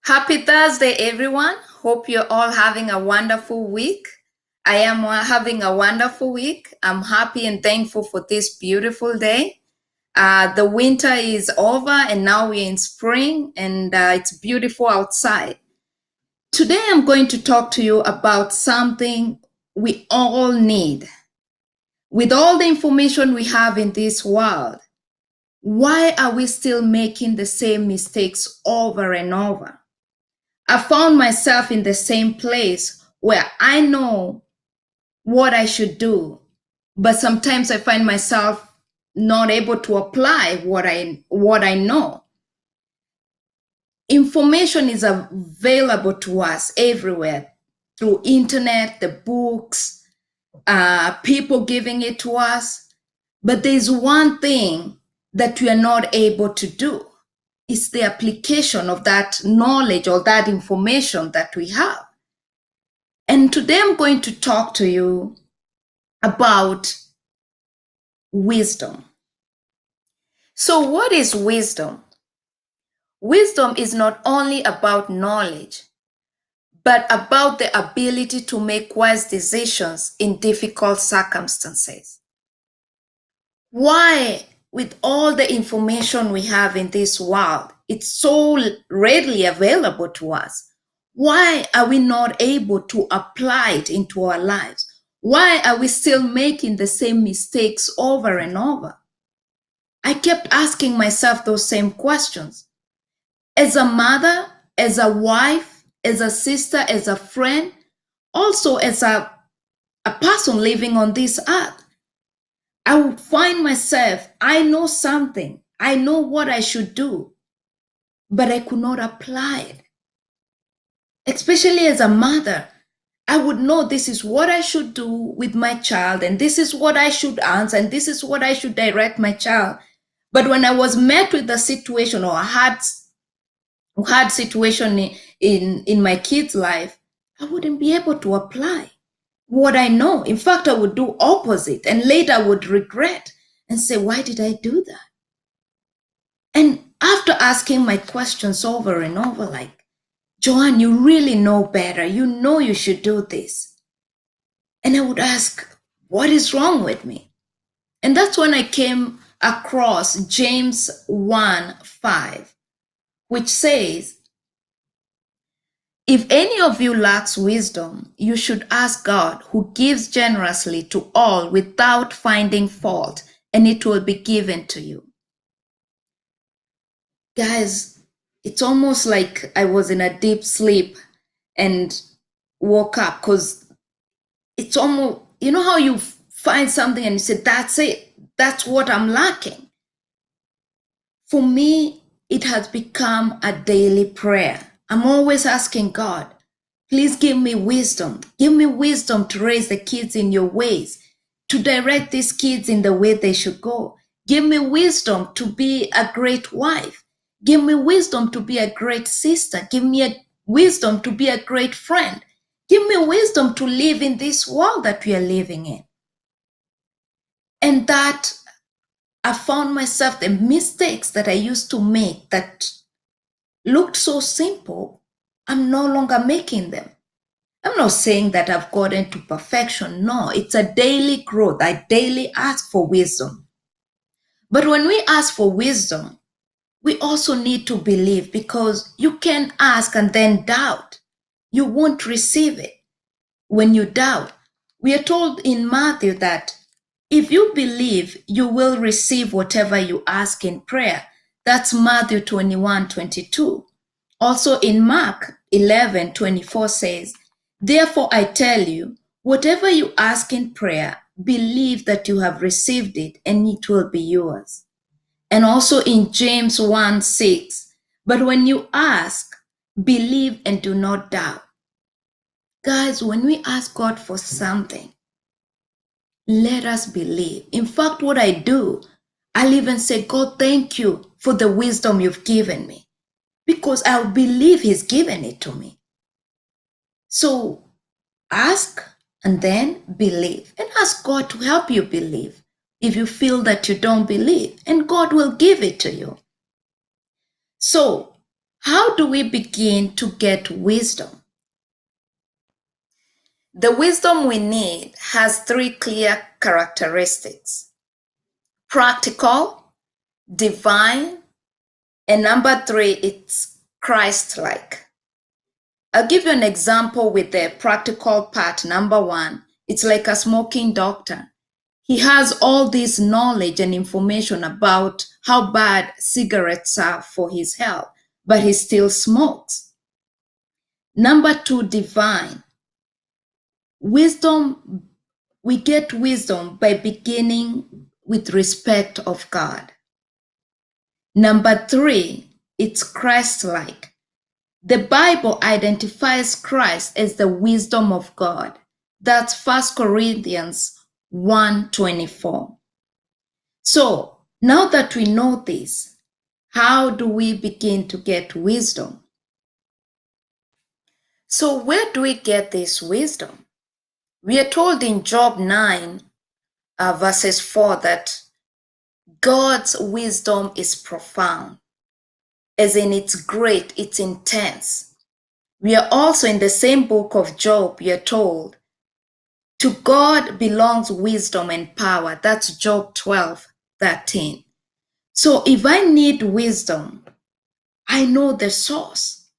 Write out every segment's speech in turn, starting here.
Happy Thursday, everyone. Hope you're all having a wonderful week. I am having a wonderful week. I'm happy and thankful for this beautiful day. The winter is over and now we're in spring and it's beautiful outside. Today, I'm going to talk to you about something we all need. With all the information we have in this world, why are we still making the same mistakes over and over? I found myself in the same place where I know what I should do, but sometimes I find myself not able to apply what I know. Information is available to us everywhere through internet, the books, people giving it to us. But there's one thing that we are not able to do. It's the application of that knowledge or that information that we have. And today I'm going to talk to you about wisdom. So, what is wisdom? Wisdom is not only about knowledge, but about the ability to make wise decisions in difficult circumstances. Why, with all the information we have in this world, it's so readily available to us, why are we not able to apply it into our lives? Why are we still making the same mistakes over and over? I kept asking myself those same questions. As a mother, as a wife, as a sister, as a friend, also as a person living on this earth, I would find myself, I know something, I know what I should do, but I could not apply it. Especially as a mother, I would know this is what I should do with my child, and this is what I should answer, and this is what I should direct my child. But when I was met with a situation or a hard situation in my kid's life, I wouldn't be able to apply what I know. In fact, I would do opposite, and later I would regret and say, why did I do that? And after asking my questions over and over, like, Joanne, you really know better. You know you should do this. And I would ask, what is wrong with me? And that's when I came across James 1:5, which says, if any of you lacks wisdom, you should ask God, who gives generously to all without finding fault, and it will be given to you. Guys, it's almost like I was in a deep sleep and woke up, because it's almost, you know how you find something and you say, that's it, that's what I'm lacking. For me, it has become a daily prayer. I'm always asking God, please give me wisdom. Give me wisdom to raise the kids in your ways, to direct these kids in the way they should go. Give me wisdom to be a great wife. Give me wisdom to be a great sister. Give me wisdom to be a great friend. Give me wisdom to live in this world that we are living in. And that I found myself, the mistakes that I used to make that looked so simple, I'm no longer making them. I'm not saying that I've gotten to perfection. No, it's a daily growth. I daily ask for wisdom. But when we ask for wisdom, we also need to believe, because you can ask and then doubt. You won't receive it when you doubt. We are told in Matthew that if you believe, you will receive whatever you ask in prayer. That's Matthew 21:22. Also in Mark 11:24 says, therefore I tell you, whatever you ask in prayer, believe that you have received it and it will be yours. And also in James 1:6, but when you ask, believe and do not doubt. Guys, when we ask God for something, let us believe. In fact, what I do, I'll even say, God, thank you for the wisdom you've given me, because I believe He's given it to me. So ask and then believe, and ask God to help you believe if you feel that you don't believe, and God will give it to you. So How do we begin to get wisdom? The wisdom we need has three clear characteristics: practical, divine, and number three, it's Christ-like. I'll give you an example with the practical part. Number one, it's like a smoking doctor. He has all this knowledge and information about how bad cigarettes are for his health, but he still smokes. Number two, divine. Wisdom, we get wisdom by beginning with respect of God. Number three, it's Christ-like. The Bible identifies Christ as the wisdom of God. That's 1 Corinthians 1:24. So now that we know this, how do we begin to get wisdom? So where do we get this wisdom? We are told in Job 9, verses 4, that God's wisdom is profound, as in it's great, it's intense. We are also in the same book of Job, we are told, to God belongs wisdom and power. That's Job 12:13. So if I need wisdom, I know the source,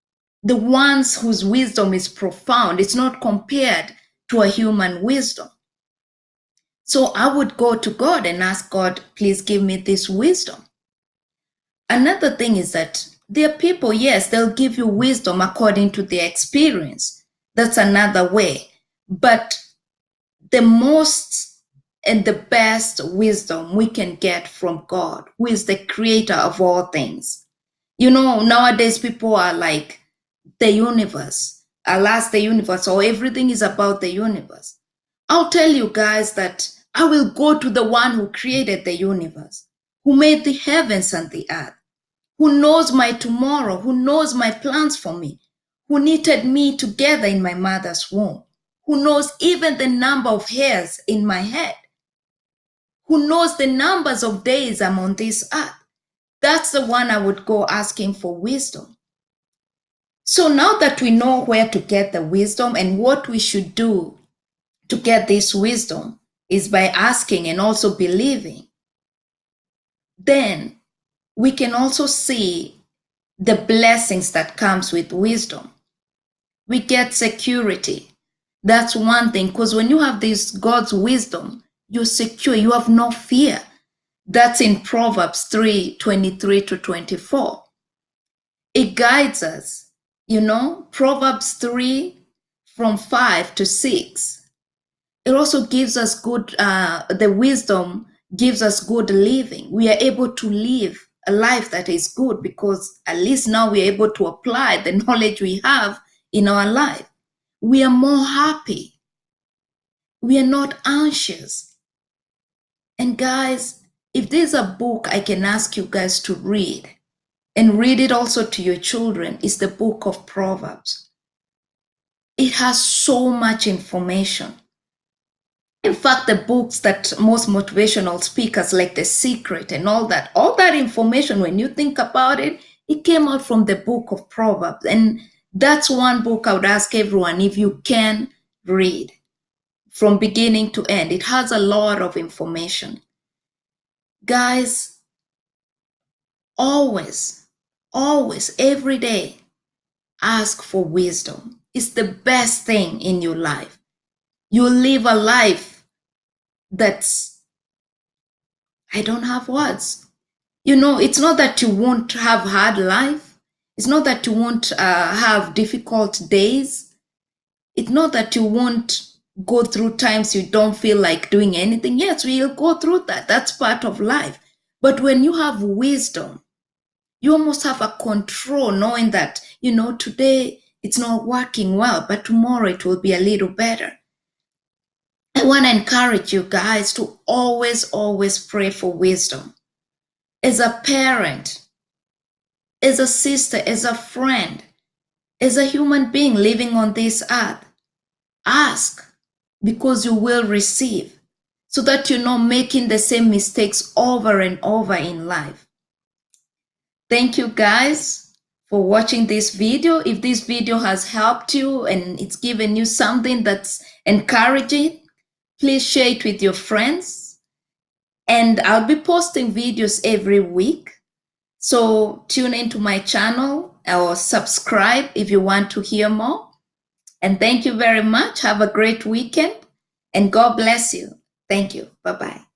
the ones whose wisdom is profound. It's not compared to a human wisdom. So I would go to God and ask God, please give me this wisdom. Another thing is that there are people, yes, they'll give you wisdom according to their experience. That's another way. But the most and the best wisdom we can get from God, who is the creator of all things. You know, nowadays people are like, the universe, alas, the universe, or everything is about the universe. I'll tell you guys that I will go to the one who created the universe, who made the heavens and the earth, who knows my tomorrow, who knows my plans for me, who knitted me together in my mother's womb, who knows even the number of hairs in my head, who knows the numbers of days I'm on this earth. That's the one I would go asking for wisdom. So now that we know where to get the wisdom and what we should do to get this wisdom is by asking and also believing, then we can also see the blessings that comes with wisdom. We get security. That's one thing, because when you have this God's wisdom, you're secure, you have no fear. That's in Proverbs 3:23-24. It guides us, you know, Proverbs 3 from 5-6. It also gives us good, the wisdom gives us good living. We are able to live a life that is good because at least now we are able to apply the knowledge we have in our life. We are more happy. We are not anxious. And guys, if there's a book I can ask you guys to read, and read it also to your children, is the book of Proverbs. It has so much information. In fact, the books that most motivational speakers like The Secret and all that information, when you think about it, it came out from the book of Proverbs. And that's one book I would ask everyone if you can read from beginning to end. It has a lot of information. Guys, always, every day, ask for wisdom. It's the best thing in your life. You'll live a life that's, I don't have words. You know, it's not that you won't have hard life. It's not that you won't have difficult days. It's not that you won't go through times you don't feel like doing anything. Yes, we'll go through that. That's part of life. But when you have wisdom, you almost have a control, knowing that, you know, today it's not working well, but tomorrow it will be a little better. I want to encourage you guys to always pray for wisdom. As a parent, as a sister, as a friend, as a human being living on this earth, ask, because you will receive, so that you're not making the same mistakes over and over in life. Thank you guys for watching this video. If this video has helped you and it's given you something that's encouraging, please share it with your friends. And I'll be posting videos every week. So tune into my channel or subscribe if you want to hear more. And thank you very much. Have a great weekend and God bless you. Thank you. Bye-bye.